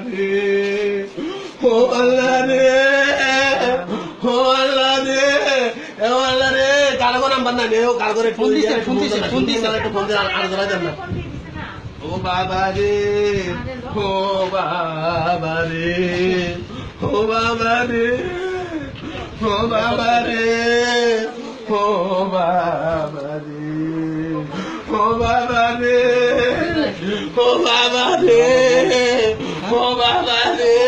রে ও আল্লাহ রে ও আল্লাহ রে ও আল্লাহ রে কারো নাম্বার না নেও কারো করে ফোন দিছে একটু ফোন দিয়ে আর ধরা যান না ও বাবা রে ও বাবা রে ও বাবা রে ও বাবা রে ও বাবা রে ও বাবা রে ও বাবা রে ও বাবা রে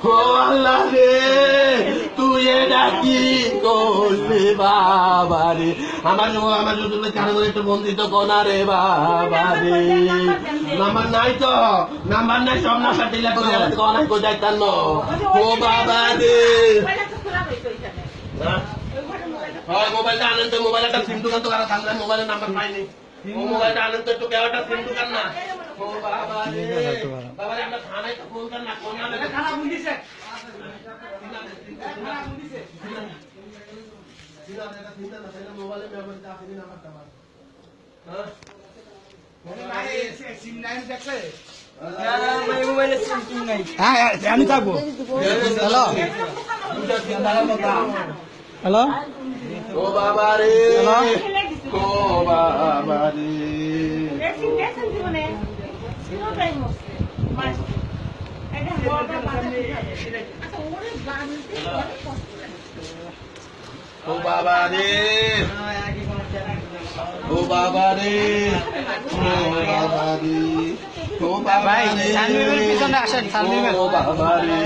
ও আল্লাহ রে তুই এটা কি করলি বাবা রে আমার জন্য কারো করে একটু বন্দিত কোনা রে বাবা রে নাম্বার নাই তো নাম্বার নাই সব নাম্বার দিলে অনেক কোথায় তার ও বাবা রে মোবাইলটা আনেন তো মোবাইল একটা সিম দোকান তো কারো থাকলে মোবাইলের নাম্বার পাইনি ও মোবাইলটা আনেন তো একটু কেউ একটা সিম দোকান না ও বাবা রে বাবা রে আমরা থানায় তো ফোন কর না কোন নামে থানা ফোন দিছে মোবাইলে ব্যবহার আসেনি নাম্বারটা আমার হ্যাঁ মোবাইলে সিম নাই দেখলে মোবাইলে সিম নাই হ্যাঁ আমি থাকবো হ্যালো হ্যালো ও বাবা রে ও বাবা রে ও বাবা রে ও বাবা রে ও বাবা রে ও বাবা রে ও বাবা রে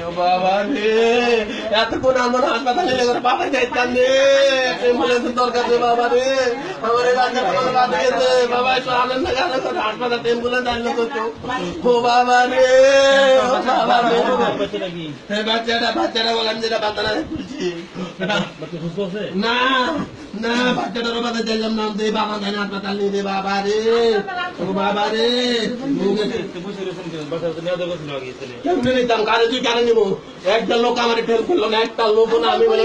ও বাবা রে এতক্ষণ আমার হাসপাতালে লেগে বাবা যাইতাম রে অ্যাম্বুলেন্সের দরকার রে বাবা রে আমার এই বাচ্চাটা আমার বাদ দিয়েছে বাবা একটু আনন্দ গান করে হাসপাতাল অ্যাম্বুলেন্স আনলো তো ও বাবা রে ও বাবা রে বাচ্চাটা বললাম যেটা বাচ্চাটা খুলছি না না বাচ্চাটারও বাচ্চা চাইলাম নাম দে বাবা জানে হাসপাতাল নিয়ে দে বাবা রে ও বাবা রে কেমনে নিতাম কারে তুই কারে নিবো একটা লোক আমার টেল করলো না একটা লোক না আমি বলে